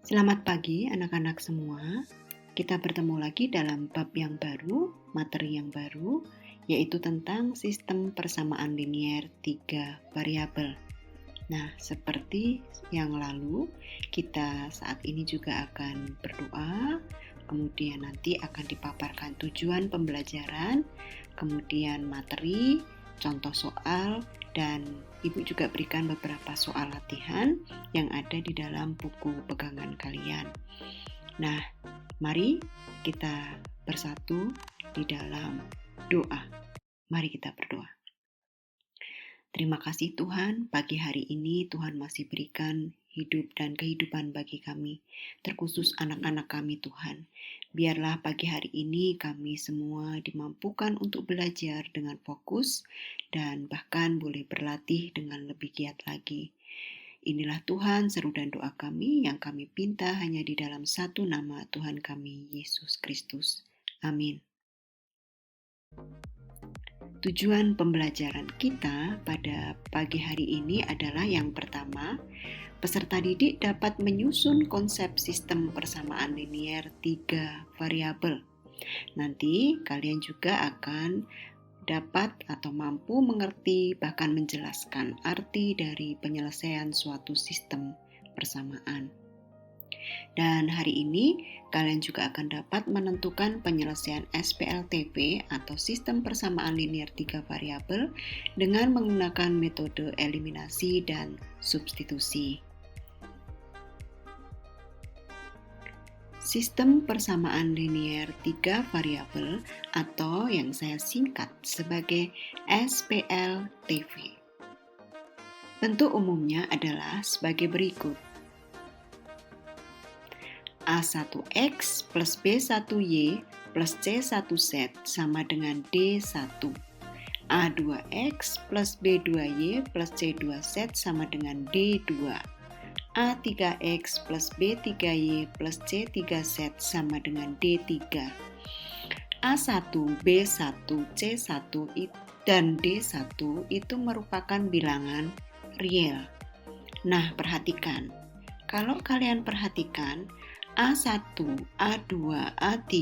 Selamat pagi anak-anak semua. Kita bertemu lagi dalam bab yang baru, materi yang baru, yaitu tentang sistem persamaan linier 3 variabel. Nah, seperti yang lalu, kita saat ini juga akan berdoa, kemudian nanti akan dipaparkan tujuan pembelajaran, kemudian materi, contoh soal, dan Ibu juga berikan beberapa soal latihan yang ada di dalam buku pegangan kalian. Nah, mari kita bersatu di dalam doa. Mari kita berdoa. Terima kasih Tuhan, pagi hari ini Tuhan masih berikan hidup dan kehidupan bagi kami, terkhusus anak-anak kami Tuhan. Biarlah pagi hari ini kami semua dimampukan untuk belajar dengan fokus dan bahkan boleh berlatih dengan lebih giat lagi. Inilah Tuhan seru dan doa kami yang kami pinta hanya di dalam satu nama Tuhan kami, Yesus Kristus. Amin. Tujuan pembelajaran kita pada pagi hari ini adalah yang pertama, peserta didik dapat menyusun konsep sistem persamaan linier 3 variabel. Nanti kalian juga akan dapat atau mampu mengerti bahkan menjelaskan arti dari penyelesaian suatu sistem persamaan. Dan hari ini kalian juga akan dapat menentukan penyelesaian SPLTP atau sistem persamaan linier 3 variabel dengan menggunakan metode eliminasi dan substitusi. Sistem persamaan linier 3 variabel atau yang saya singkat sebagai SPLTV. Bentuk umumnya adalah sebagai berikut. A1X plus B1Y plus C1Z sama dengan D1. A2X plus B2Y plus C2Z sama dengan D2. A3X plus B3Y plus C3Z sama dengan D3. A1, B1, C1 dan D1 itu merupakan bilangan real. Nah, perhatikan. Kalau kalian perhatikan, A1, A2, A3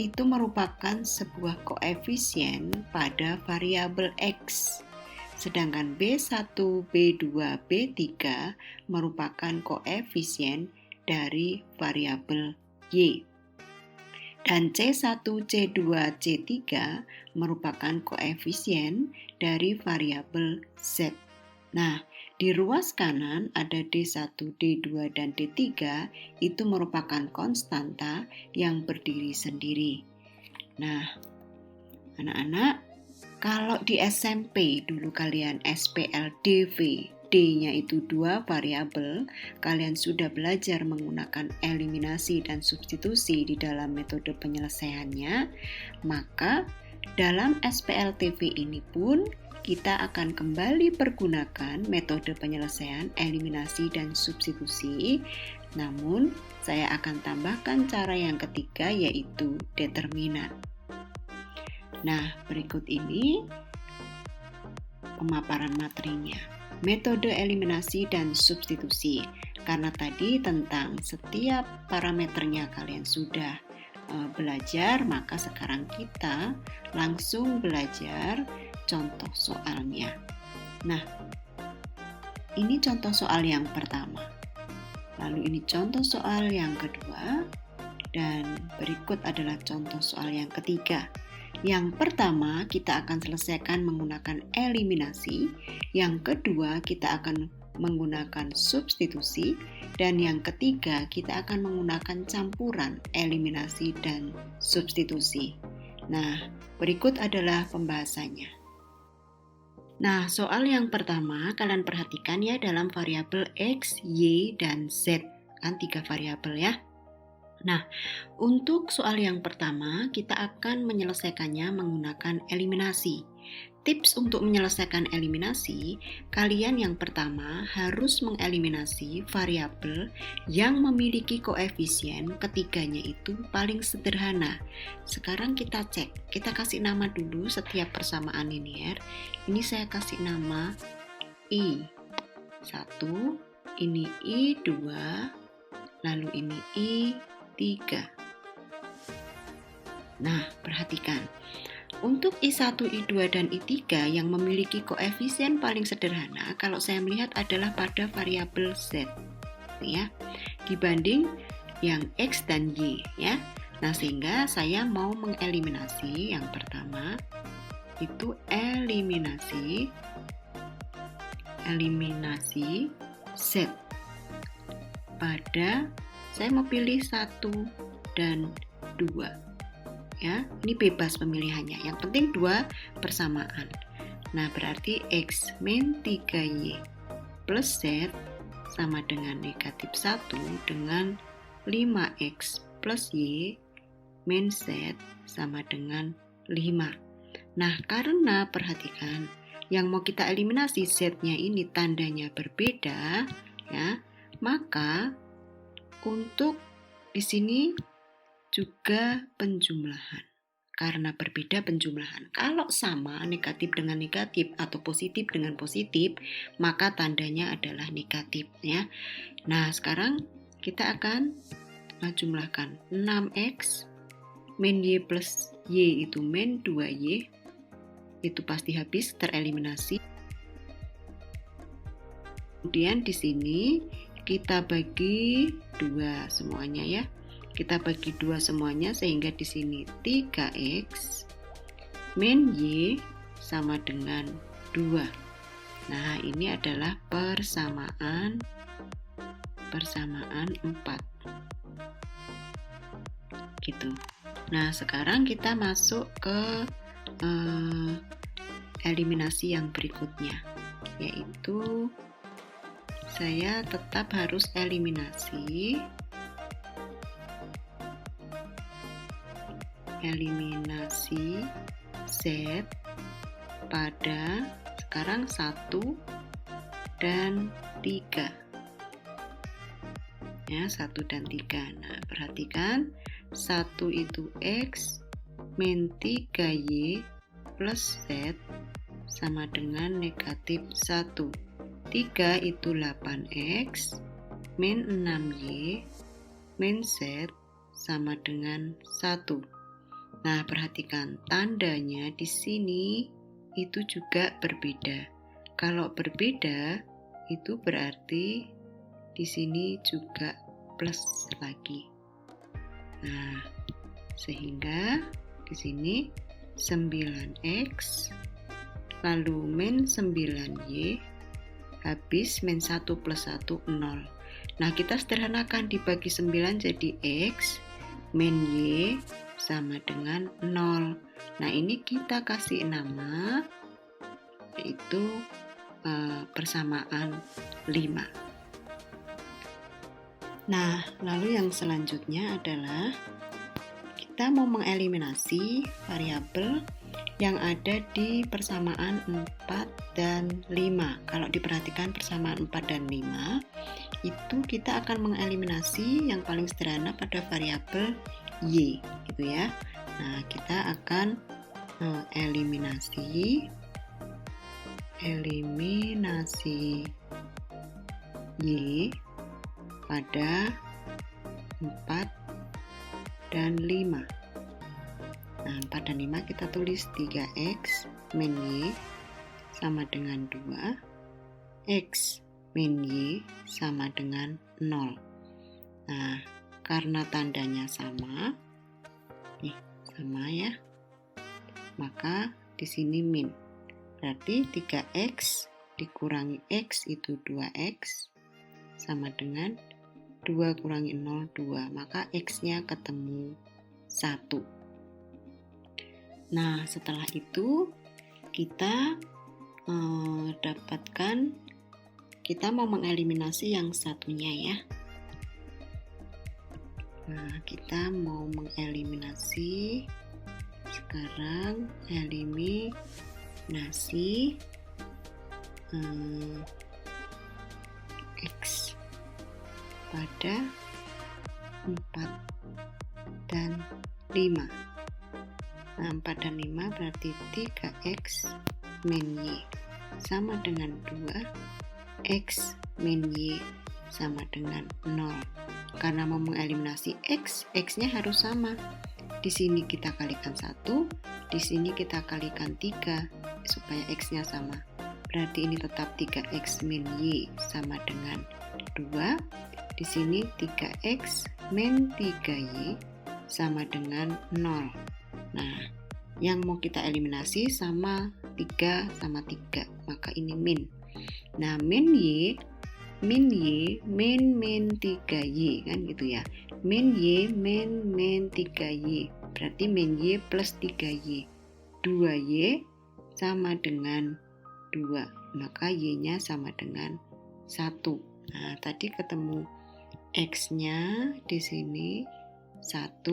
itu merupakan sebuah koefisien pada variabel X. Sedangkan B1, B2, B3 merupakan koefisien dari variabel Y. Dan C1, C2, C3 merupakan koefisien dari variabel Z. Nah, di ruas kanan ada D1, D2, dan D3 itu merupakan konstanta yang berdiri sendiri. Nah, anak-anak, kalau di SMP dulu kalian SPLDV, D-nya itu 2 variabel, kalian sudah belajar menggunakan eliminasi dan substitusi di dalam metode penyelesaiannya, maka dalam SPLTV ini pun kita akan kembali pergunakan metode penyelesaian eliminasi dan substitusi. Namun, saya akan tambahkan cara yang ketiga yaitu determinan. Nah, berikut ini pemaparan materinya. Metode eliminasi dan substitusi. Karena tadi tentang setiap parameternya kalian sudah belajar, maka sekarang kita langsung belajar contoh soalnya. Nah, ini contoh soal yang pertama. Lalu ini contoh soal yang kedua. Dan berikut adalah contoh soal yang ketiga. Yang pertama kita akan selesaikan menggunakan eliminasi. Yang kedua kita akan menggunakan substitusi. Dan yang ketiga kita akan menggunakan campuran eliminasi dan substitusi. Nah, berikut adalah pembahasannya. Nah, soal yang pertama kalian perhatikan ya dalam variabel X, Y, dan Z. Kan 3 variabel ya. Nah, untuk soal yang pertama kita akan menyelesaikannya menggunakan eliminasi. Tips untuk menyelesaikan eliminasi, kalian yang pertama harus mengeliminasi variabel yang memiliki koefisien ketiganya itu paling sederhana. Sekarang kita cek, kita kasih nama dulu setiap persamaan linier. Ini saya kasih nama I1, ini I2, lalu ini I3. Nah, perhatikan. Untuk I1, I2, dan I3 yang memiliki koefisien paling sederhana, kalau saya melihat adalah pada variabel Z, ya, dibanding yang X dan Y, ya. Nah, sehingga saya mau mengeliminasi yang pertama, itu eliminasi Z pada, saya mau pilih 1 dan 2. Ya, ini bebas pemilihannya. Yang penting 2 persamaan. Nah, berarti X min 3Y plus Z sama dengan negatif 1 dengan 5X plus Y min Z sama dengan 5. Nah, karena perhatikan, yang mau kita eliminasi Z-nya ini tandanya berbeda, ya, maka untuk di sini juga penjumlahan. Karena berbeda penjumlahan. Kalau sama negatif dengan negatif atau positif dengan positif, maka tandanya adalah negatif, ya. Nah, sekarang kita akan jumlahkan 6X min Y plus Y itu min 2Y, itu pasti habis tereliminasi. Kemudian di sini kita bagi 2 semuanya, ya. Kita bagi 2 semuanya sehingga di sini 3X min Y sama dengan 2. Nah, ini adalah persamaan 4. Gitu. Nah, sekarang kita masuk ke eliminasi yang berikutnya, yaitu saya tetap harus eliminasi Z pada sekarang 1 dan 3. Ya, 1 dan 3. Nah, perhatikan 1 itu X min 3Y plus Z sama dengan negatif 1. 3 itu 8X min 6Y min Z sama dengan 1. Nah, perhatikan tandanya di sini itu juga berbeda. Kalau berbeda, itu berarti di sini juga plus lagi. Nah, sehingga di sini 9X lalu min 9Y habis min 1 plus 1 0. Nah, kita sederhanakan, dibagi 9 jadi X min Y sama dengan 0. Nah, ini kita kasih nama, yaitu persamaan 5. Nah, lalu yang selanjutnya adalah kita mau mengeliminasi variabel yang ada di persamaan 4 dan 5. Kalau diperhatikan persamaan 4 dan 5, itu kita akan mengeliminasi yang paling sederhana pada variabel Y, gitu ya. Nah, kita akan eliminasi Y pada 4 dan 5. Nah, 4 dan 5 kita tulis 3X min Y sama dengan 2, X min Y sama dengan 0. Nah, karena tandanya sama, sama ya, maka di sini min. Berarti 3X dikurangi X itu 2X sama dengan 2 kurangi 0, 2. Maka X-nya ketemu 1. Nah, setelah itu kita kita mau mengeliminasi yang satunya, ya. Nah, kita mau mengeliminasi sekarang eliminasi X pada 4 dan 5. Nah, 4 dan 5 berarti 3X min Y sama dengan 2, X min Y sama dengan 0. karena mau mengeliminasi X, X-nya harus sama. Di sini kita kalikan 1, di sini kita kalikan 3 supaya X-nya sama. Berarti ini tetap 3X min Y sama dengan 2. Di sini 3X min 3Y sama dengan 0. Nah, yang mau kita eliminasi sama 3 sama 3, maka ini min. Nah, min Y min 3Y kan gitu ya. Min Y min 3Y. Berarti min Y plus 3Y. 2Y sama dengan 2. Maka Y-nya sama dengan 1. Nah, tadi ketemu X-nya di sini 1,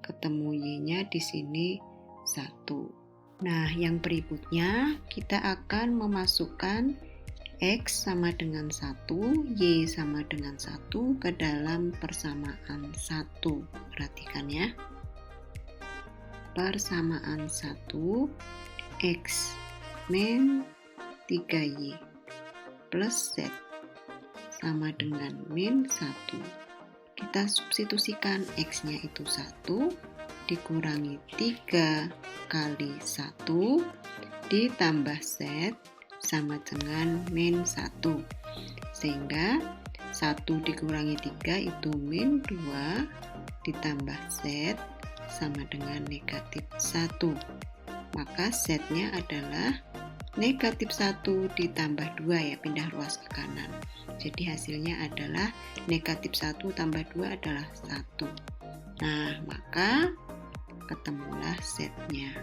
ketemu Y-nya di sini 1. Nah, yang berikutnya kita akan memasukkan X sama dengan 1, Y sama dengan 1 ke dalam persamaan 1. Perhatikan ya. Persamaan 1, X min 3Y plus Z sama dengan min 1. Kita substitusikan X-nya itu 1, dikurangi 3 kali 1, ditambah Z sama dengan min 1. Sehingga 1 dikurangi 3 itu min 2, ditambah Z sama dengan negatif 1. Maka Z-nya adalah negatif 1 ditambah 2 ya, pindah ruas ke kanan. Jadi hasilnya adalah negatif 1 tambah 2 adalah 1. Nah, maka ketemulah Z-nya.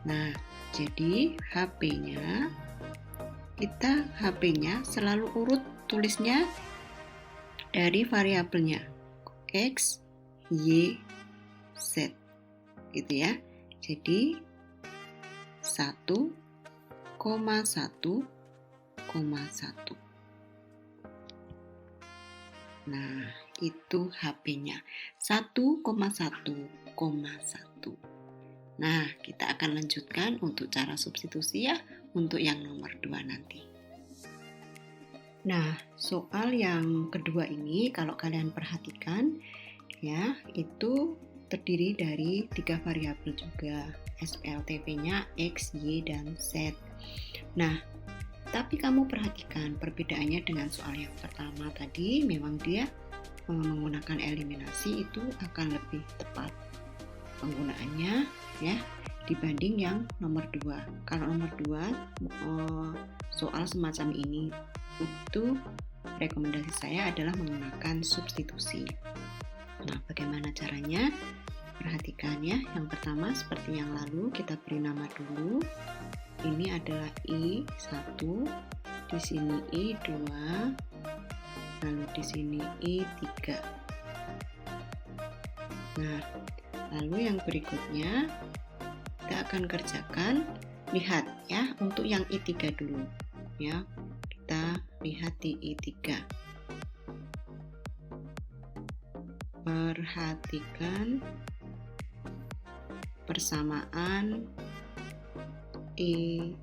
Nah, jadi HP-nya selalu urut tulisnya dari variabelnya X, Y, Z. Gitu ya. Jadi 1,1,1. Nah, itu HP-nya 1,1,1. Nah, kita akan lanjutkan untuk cara substitusi ya, untuk yang nomor 2 nanti. Nah, soal yang kedua ini kalau kalian perhatikan ya, itu terdiri dari 3 variabel juga. SPLTP-nya X, Y, dan Z. Nah, tapi kamu perhatikan perbedaannya dengan soal yang pertama tadi, memang dia menggunakan eliminasi itu akan lebih tepat penggunaannya ya dibanding yang nomor 2. Kalau nomor 2 soal semacam ini itu rekomendasi saya adalah menggunakan substitusi. Nah, bagaimana caranya? Perhatikan ya. Yang pertama seperti yang lalu kita beri nama dulu. Ini adalah I1, di sini I2, lalu di sini I3. Nah, lalu yang berikutnya kita akan kerjakan, lihat ya untuk yang I3 dulu ya. Kita lihat di I3. Perhatikan persamaan I3.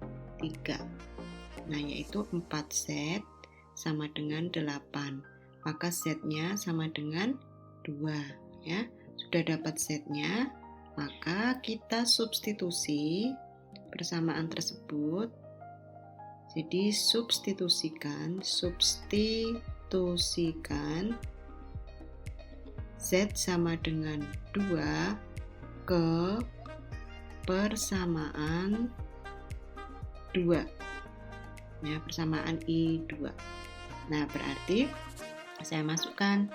Nah, yaitu 4Z sama dengan 8. Maka Z-nya sama dengan 2 ya. Sudah dapat Z-nya, maka kita substitusi persamaan tersebut. Jadi substitusikan Z sama dengan 2 ke persamaan 2 ya, persamaan I2. Nah, berarti saya masukkan,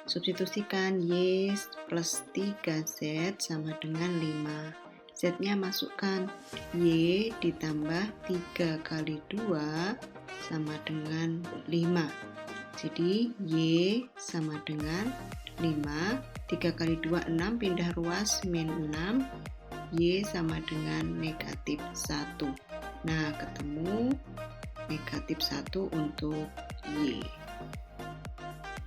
substitusikan Y plus 3Z sama dengan 5. Z-nya masukkan, Y ditambah 3 kali 2 sama dengan 5. Jadi Y sama dengan 5, 3 kali 2 6, pindah ruas min 6, Y sama dengan negatif 1. Nah, ketemu negatif 1 untuk Y.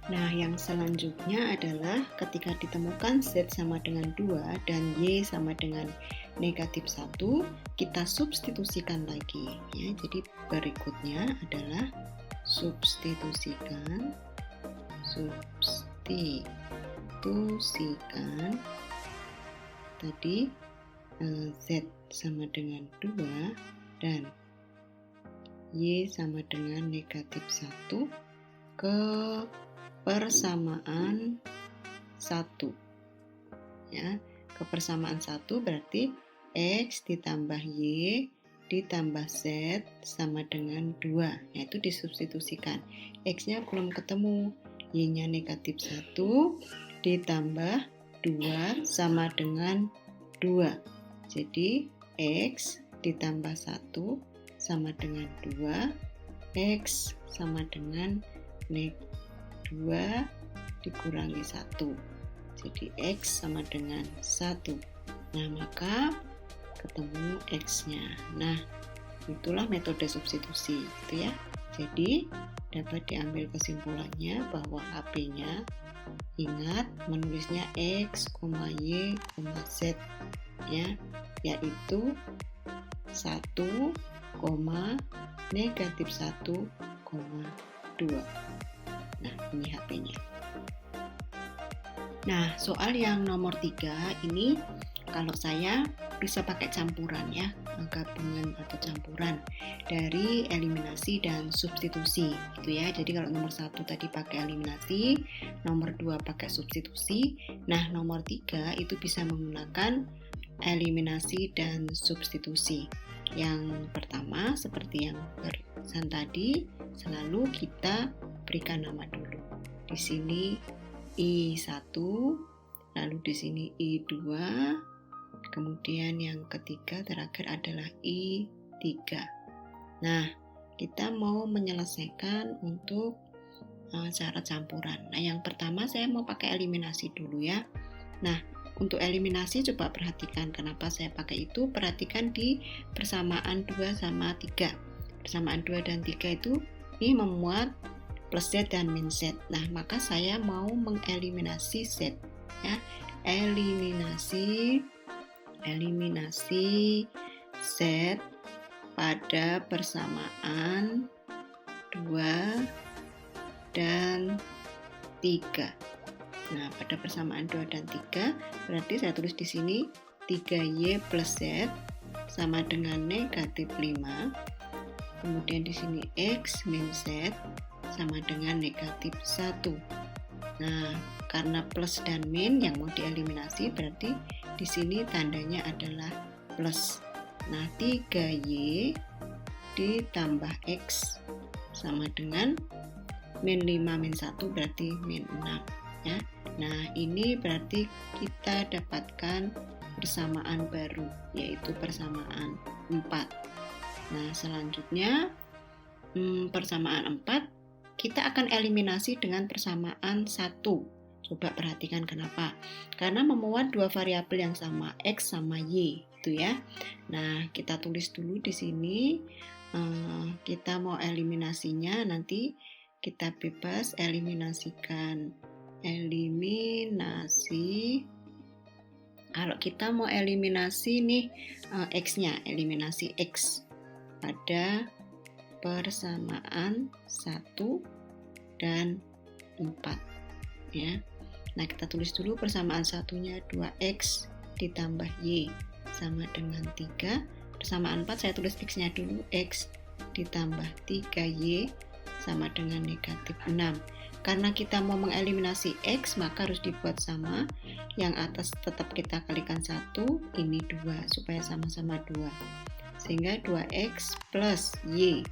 Nah, yang selanjutnya adalah ketika ditemukan Z sama dengan 2 dan Y sama dengan negatif 1, kita substitusikan lagi ya. Jadi berikutnya adalah substitusikan substitusikan tadi Z sama dengan 2 dan Y sama dengan negatif 1 ke persamaan 1. Ya, ke persamaan 1 berarti X ditambah Y ditambah Z sama dengan 2. Yaitu disubstitusikan. X-nya belum ketemu. Y-nya negatif 1 ditambah 2 sama dengan 2. Jadi X ditambah 1 sama dengan 2. X sama dengan 2 dikurangi 1. Jadi X sama dengan 1. Nah, maka ketemu X-nya. Nah, itulah metode substitusi, gitu ya. Jadi, dapat diambil kesimpulannya bahwa HP-nya ingat menulisnya X, Y, Z ya, yaitu 1, negatif 1, 2. Nah, ini HP-nya. Nah, soal yang nomor 3 ini kalau saya bisa pakai campuran ya, gabungan atau campuran dari eliminasi dan substitusi gitu ya. Jadi kalau nomor 1 tadi pakai eliminasi, nomor 2 pakai substitusi. Nah, nomor 3 itu bisa menggunakan eliminasi dan substitusi. Yang pertama seperti yang barusan tadi, selalu kita berikan nama dulu. Di sini I1, lalu di sini I2, kemudian yang ketiga terakhir adalah I3. Nah, kita mau menyelesaikan untuk cara campuran. Nah, yang pertama saya mau pakai eliminasi dulu ya. Nah, untuk eliminasi coba perhatikan kenapa saya pakai itu. Perhatikan di persamaan 2 sama 3. Persamaan 2 dan 3 itu ini memuat plus Z dan min Z. Nah, maka saya mau mengeliminasi Z ya. Eliminasi Z pada persamaan 2 dan 3. Nah, pada persamaan 2 dan 3 berarti saya tulis di sini 3Y plus Z sama dengan negatif 5. Kemudian di sini X min Z sama dengan negatif 1. Nah, karena plus dan min yang mau dieliminasi berarti di sini tandanya adalah plus. Nah, 3Y ditambah X sama dengan min 5 min 1 berarti min 6 ya. Nah, ini berarti kita dapatkan persamaan baru yaitu persamaan 4. Nah, selanjutnya persamaan 4 kita akan eliminasi dengan persamaan 1. Coba perhatikan kenapa. Karena memuat dua variabel yang sama, X sama Y, gitu ya. Nah, kita tulis dulu di sini. Kita mau eliminasinya, nanti kita bebas eliminasikan. Eliminasi. Kalau kita mau eliminasi nih X-nya, eliminasi X pada persamaan 1 dan 4 ya. Nah, kita tulis dulu persamaan satunya 2X ditambah Y sama dengan 3. Persamaan 4 saya tulis X-nya dulu, X ditambah 3Y sama dengan negatif 6. Karena kita mau mengeliminasi X maka harus dibuat sama. Yang atas tetap kita kalikan 1, ini 2 supaya sama-sama 2. Sehingga 2X plus Y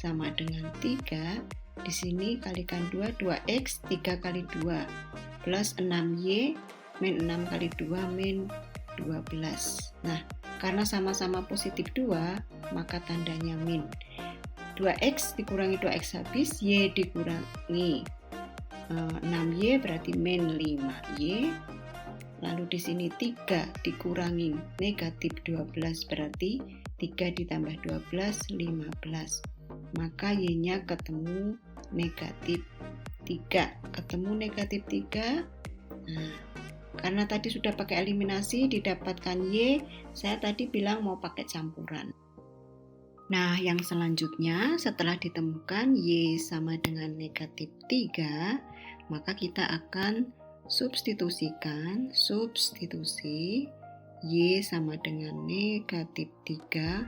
sama dengan 3. Di sini kalikan 2, 2X 3 kali 2 plus 6Y min 6 kali 2 min 12. Nah, karena sama-sama positif 2 maka tandanya min. 2X dikurangi 2X habis, Y dikurangi 6Y berarti min 5Y. Lalu di sini 3 dikurangi negatif 12 berarti 3 ditambah 12, 15. Maka Y-nya ketemu negatif 3. Ketemu negatif 3. Nah, karena tadi sudah pakai eliminasi didapatkan Y, saya tadi bilang mau pakai campuran. Nah, yang selanjutnya setelah ditemukan Y sama dengan negatif 3, maka kita akan substitusi Y sama dengan negatif 3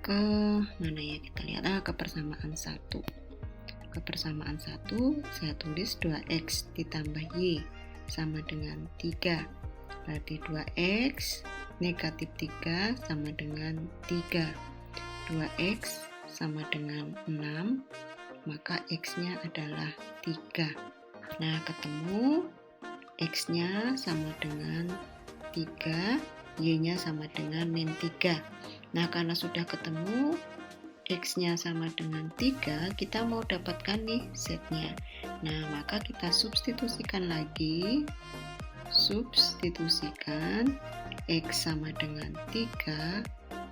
ke mana ya, kita lihat ke persamaan 1. Ke persamaan 1 saya tulis 2x ditambah Y sama dengan 3. Berarti 2x negatif 3 sama dengan 3. 2x sama dengan 6, maka x-nya adalah 3. Nah, ketemu x-nya sama dengan 3, y-nya sama dengan min 3. Nah, karena sudah ketemu x-nya sama dengan 3, kita mau dapatkan nih z-nya. Nah, maka kita substitusikan lagi. Substitusikan x sama dengan 3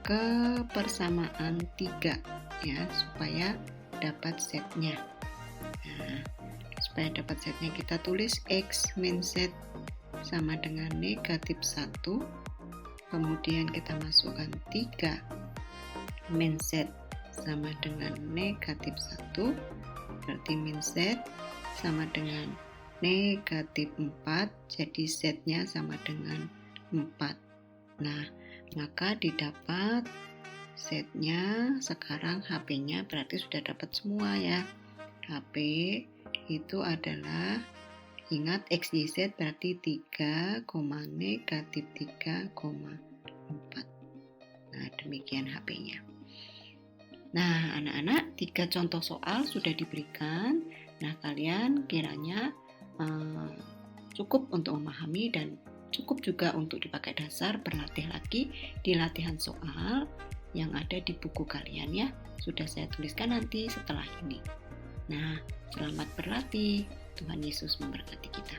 ke persamaan 3 ya, supaya dapat z-nya. Nah, supaya dapat z-nya kita tulis x min z sama dengan negatif 1, kemudian kita masukkan 3 min z sama dengan negatif 1, berarti min z sama dengan negatif 4, jadi z-nya sama dengan 4. Nah, maka didapat z-nya sekarang HP-nya berarti sudah dapat semua ya. HP itu adalah, ingat x, y, z berarti 3, negatif 3,4. Nah, demikian HP-nya. Nah, anak-anak, 3 contoh soal sudah diberikan. Nah, kalian kiranya cukup untuk memahami dan cukup juga untuk dipakai dasar, berlatih lagi di latihan soal yang ada di buku kalian ya. Sudah saya tuliskan nanti setelah ini. Nah, selamat berlatih. Tuhan Yesus memberkati kita.